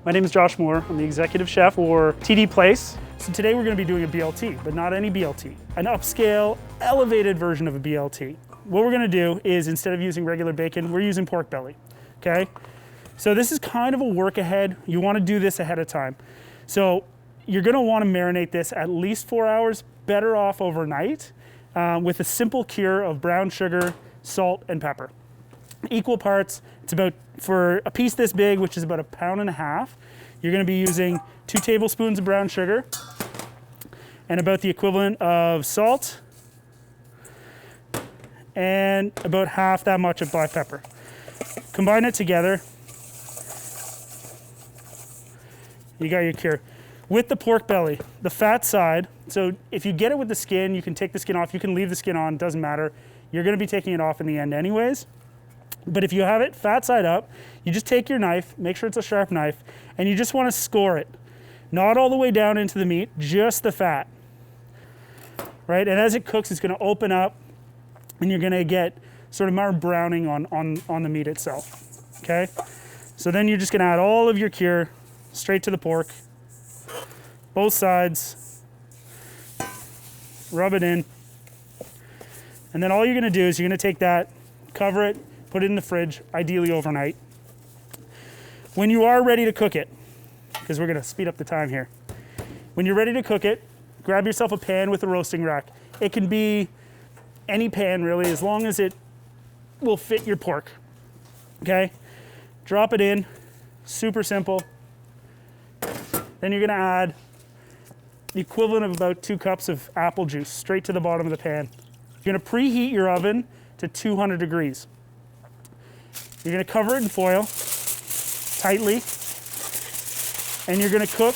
My name is Josh Moore. I'm the executive chef for TD Place. So today we're going to be doing a BLT, but not any BLT, an upscale, elevated version of a BLT. What we're going to do is, instead of using regular bacon, we're using pork belly, okay? So this is kind of a work ahead. You want to do this ahead of time. So you're going to want to marinate this at least 4 hours, better off overnight, with a simple cure of brown sugar, salt, and pepper. Equal parts. It's about, for a piece this big, which is about 1.5 pounds, you're going to be using 2 tablespoons of brown sugar and about the equivalent of salt and about half that much of black pepper. Combine it together. You got your cure. With the pork belly, the fat side, so if you get it with the skin, you can take the skin off, you can leave the skin on, doesn't matter. You're going to be taking it off in the end anyways. But if you have it fat side up, you just take your knife, make sure it's a sharp knife, and you just want to score it. Not all the way down into the meat, just the fat. Right? And as it cooks, it's going to open up, and you're going to get sort of more browning on the meat itself. Okay? So then you're just going to add all of your cure straight to the pork. Both sides. Rub it in. And then all you're going to do is you're going to take that, cover it, put it in the fridge, ideally overnight. When you are ready to cook it, because we're going to speed up the time here. When you're ready to cook it, grab yourself a pan with a roasting rack. It can be any pan really, as long as it will fit your pork. Okay? Drop it in, super simple. Then you're going to add the equivalent of about 2 cups of apple juice straight to the bottom of the pan. You're going to preheat your oven to 200 degrees. You're going to cover it in foil tightly, and you're going to cook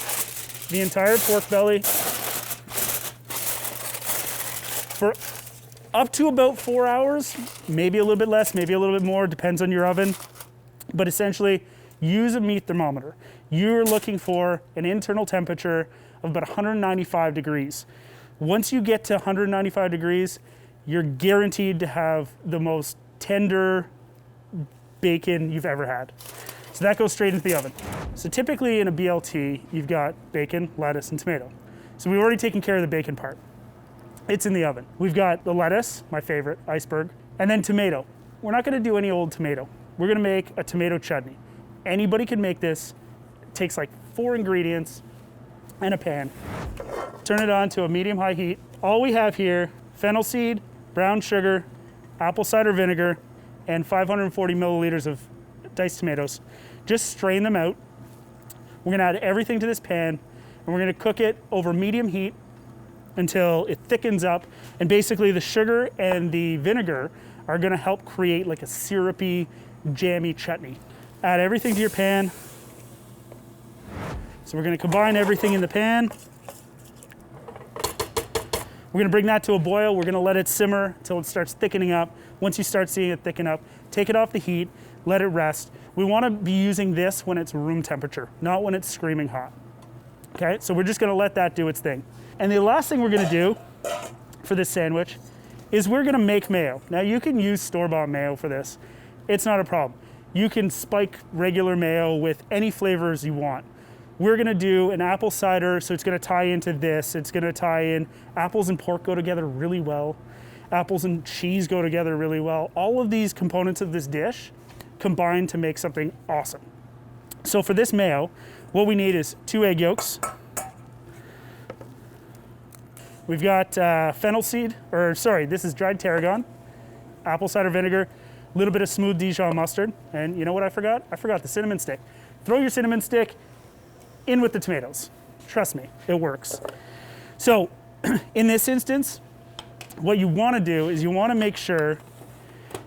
the entire pork belly for up to about 4 hours, maybe a little bit less, maybe a little bit more, depends on your oven. But essentially, use a meat thermometer. You're looking for an internal temperature of about 195 degrees. Once you get to 195 degrees, you're guaranteed to have the most tender bacon you've ever had. So that goes straight into the oven. So typically in a BLT, you've got bacon, lettuce, and tomato. So we've already taken care of the bacon part. It's in the oven. We've got the lettuce, my favorite, iceberg, and then tomato. We're not gonna do any old tomato. We're gonna make a tomato chutney. Anybody can make this. It takes like 4 ingredients and a pan. Turn it on to a medium-high heat. All we have here, fennel seed, brown sugar, apple cider vinegar, and 540 milliliters of diced tomatoes. Just strain them out. We're gonna add everything to this pan, and we're gonna cook it over medium heat until it thickens up. And basically the sugar and the vinegar are gonna help create like a syrupy, jammy chutney. Add everything to your pan. So we're gonna combine everything in the pan. We're gonna bring that to a boil. We're gonna let it simmer until it starts thickening up. Once you start seeing it thicken up, take it off the heat, let it rest. We wanna be using this when it's room temperature, not when it's screaming hot. Okay, so we're just gonna let that do its thing. And the last thing we're gonna do for this sandwich is we're gonna make mayo. Now you can use store-bought mayo for this. It's not a problem. You can spike regular mayo with any flavors you want. We're gonna do an apple cider, so it's gonna tie into this. It's gonna tie in, apples and pork go together really well. Apples and cheese go together really well. All of these components of this dish combine to make something awesome. So for this mayo, what we need is 2 egg yolks. We've got fennel seed, this is dried tarragon, apple cider vinegar, a little bit of smooth Dijon mustard, and you know what I forgot? I forgot the cinnamon stick. Throw your cinnamon stick in with the tomatoes. Trust me, it works. So in this instance, what you want to do is you want to make sure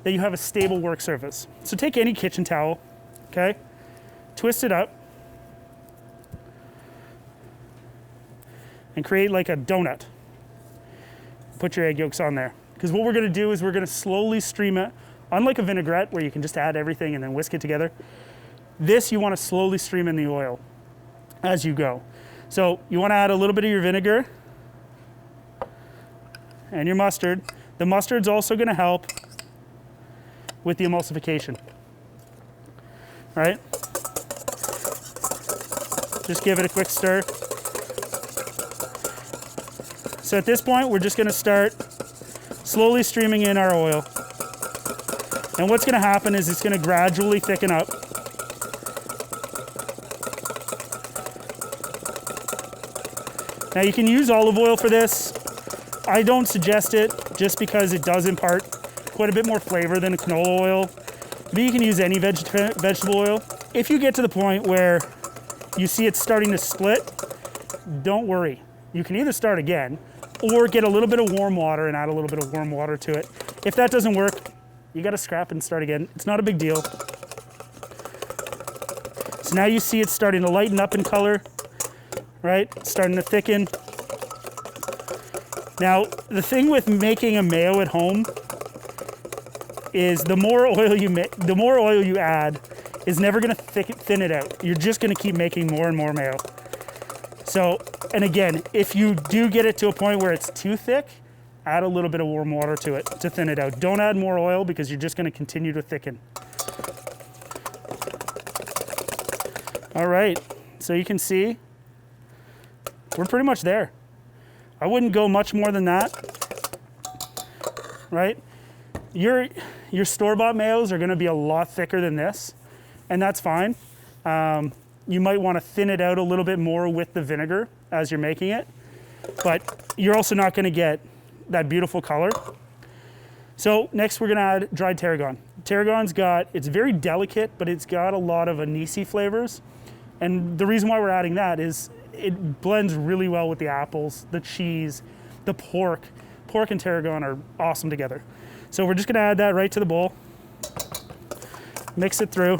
that you have a stable work surface. So take any kitchen towel, okay? Twist it up and create like a donut. Put your egg yolks on there. Because what we're going to do is we're going to slowly stream it. Unlike a vinaigrette where you can just add everything and then whisk it together, this you want to slowly stream in the oil as you go. So you want to add a little bit of your vinegar and your mustard. The mustard's also going to help with the emulsification. All right? Just give it a quick stir. So at this point, we're just gonna start slowly streaming in our oil. And what's gonna happen is it's gonna gradually thicken up. Now you can use olive oil for this. I don't suggest it just because it does impart quite a bit more flavor than a canola oil. But you can use any vegetable oil. If you get to the point where you see it's starting to split, don't worry. You can either start again or get a little bit of warm water and add a little bit of warm water to it. If that doesn't work, you gotta scrap and start again. It's not a big deal. So now you see it's starting to lighten up in color, right? It's starting to thicken. Now, the thing with making a mayo at home is the more oil you add is never gonna thin it out. You're just gonna keep making more and more mayo. So, and again, if you do get it to a point where it's too thick, add a little bit of warm water to it to thin it out. Don't add more oil because you're just gonna continue to thicken. All right, so you can see, we're pretty much there. I wouldn't go much more than that, right? Your store-bought mayos are gonna be a lot thicker than this, and that's fine. You might wanna thin it out a little bit more with the vinegar as you're making it, but you're also not gonna get that beautiful color. So next we're gonna add dried tarragon. Tarragon's it's very delicate, but it's got a lot of anise flavors. And the reason why we're adding that is it blends really well with the apples, the cheese, the pork. Pork and tarragon are awesome together. So we're just gonna add that right to the bowl. Mix it through.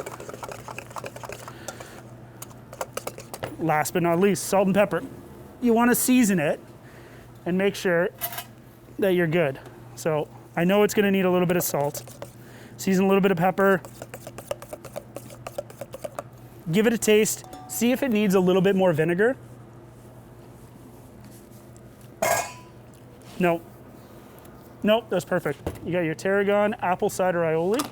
Last but not least, salt and pepper. You wanna season it and make sure that you're good. So I know it's gonna need a little bit of salt. Season a little bit of pepper. Give it a taste. See if it needs a little bit more vinegar. No. Nope, that's perfect. You got your tarragon apple cider aioli.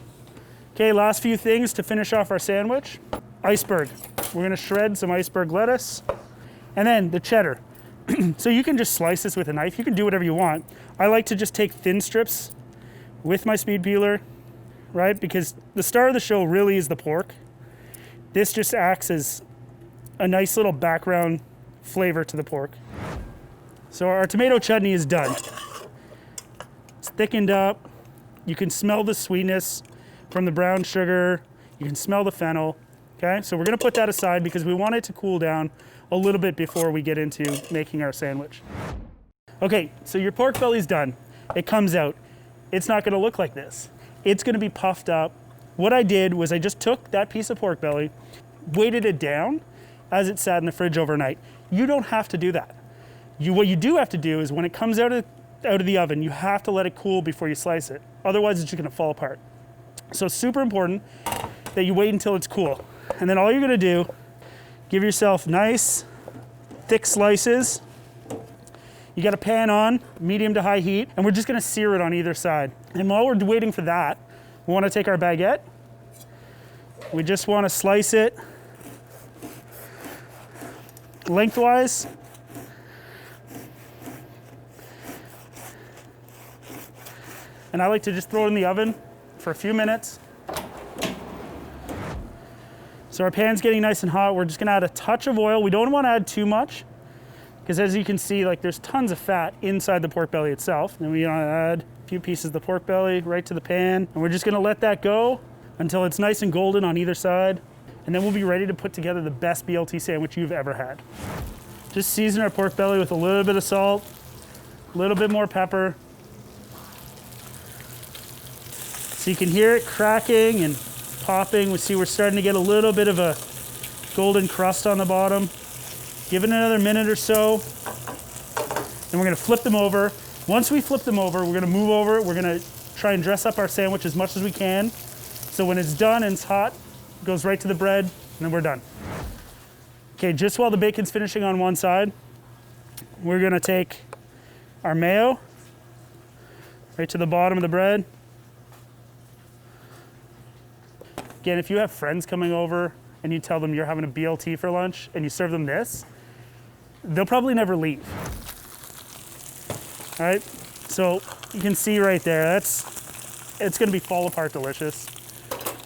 Okay, last few things to finish off our sandwich. Iceberg. We're gonna shred some iceberg lettuce. And then the cheddar. So you can just slice this with a knife. You can do whatever you want. I like to just take thin strips with my speed peeler, right? Because the star of the show really is the pork. This just acts as a nice little background flavor to the pork. So our tomato chutney is done. It's thickened up. You can smell the sweetness from the brown sugar. You can smell the fennel. Okay, so we're gonna put that aside because we want it to cool down a little bit before we get into making our sandwich. Okay, so your pork belly's done. It comes out. It's not gonna look like this. It's gonna be puffed up. What I did was I just took that piece of pork belly, weighted it down as it sat in the fridge overnight. You don't have to do that. What you do have to do is when it comes out of the oven, you have to let it cool before you slice it. Otherwise, it's just gonna fall apart. So it's super important that you wait until it's cool. And then all you're gonna do, give yourself nice, thick slices. You got a pan on, medium to high heat, and we're just gonna sear it on either side. And while we're waiting for that, we wanna take our baguette. We just wanna slice it lengthwise. And I like to just throw it in the oven for a few minutes. So our pan's getting nice and hot. We're just gonna add a touch of oil. We don't wanna add too much because as you can see, like there's tons of fat inside the pork belly itself. Then we wanna add a few pieces of the pork belly right to the pan. And we're just gonna let that go until it's nice and golden on either side. And then we'll be ready to put together the best BLT sandwich you've ever had. Just season our pork belly with a little bit of salt, a little bit more pepper. So you can hear it cracking and popping. We see we're starting to get a little bit of a golden crust on the bottom. Give it another minute or so. Then we're gonna flip them over. Once we flip them over, we're gonna move over. We're gonna try and dress up our sandwich as much as we can. So when it's done and it's hot, it goes right to the bread, and then we're done. Okay, just while the bacon's finishing on one side, we're gonna take our mayo right to the bottom of the bread. Again, if you have friends coming over and you tell them you're having a BLT for lunch and you serve them this, they'll probably never leave. All right, so you can see right there, it's gonna be fall apart delicious.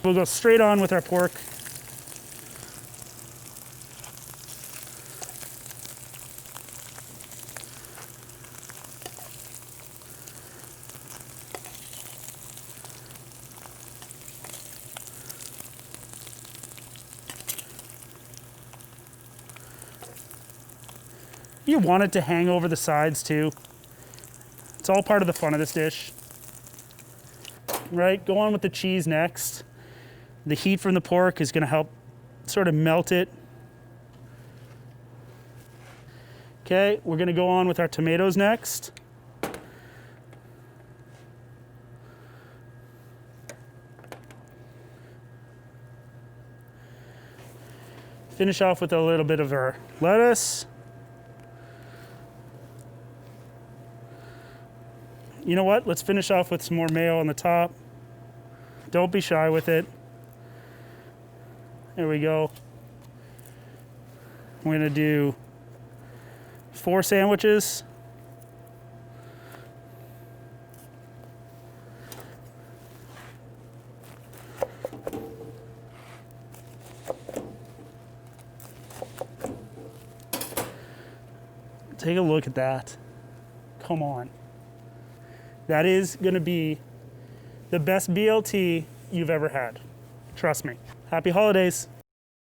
We'll go straight on with our pork. You want it to hang over the sides too. It's all part of the fun of this dish. Right, go on with the cheese next. The heat from the pork is gonna help sort of melt it. Okay, we're gonna go on with our tomatoes next. Finish off with a little bit of our lettuce. You know what? Let's finish off with some more mayo on the top. Don't be shy with it. There we go. We're gonna do 4 sandwiches. Take a look at that. Come on. That is gonna be the best BLT you've ever had. Trust me. Happy holidays.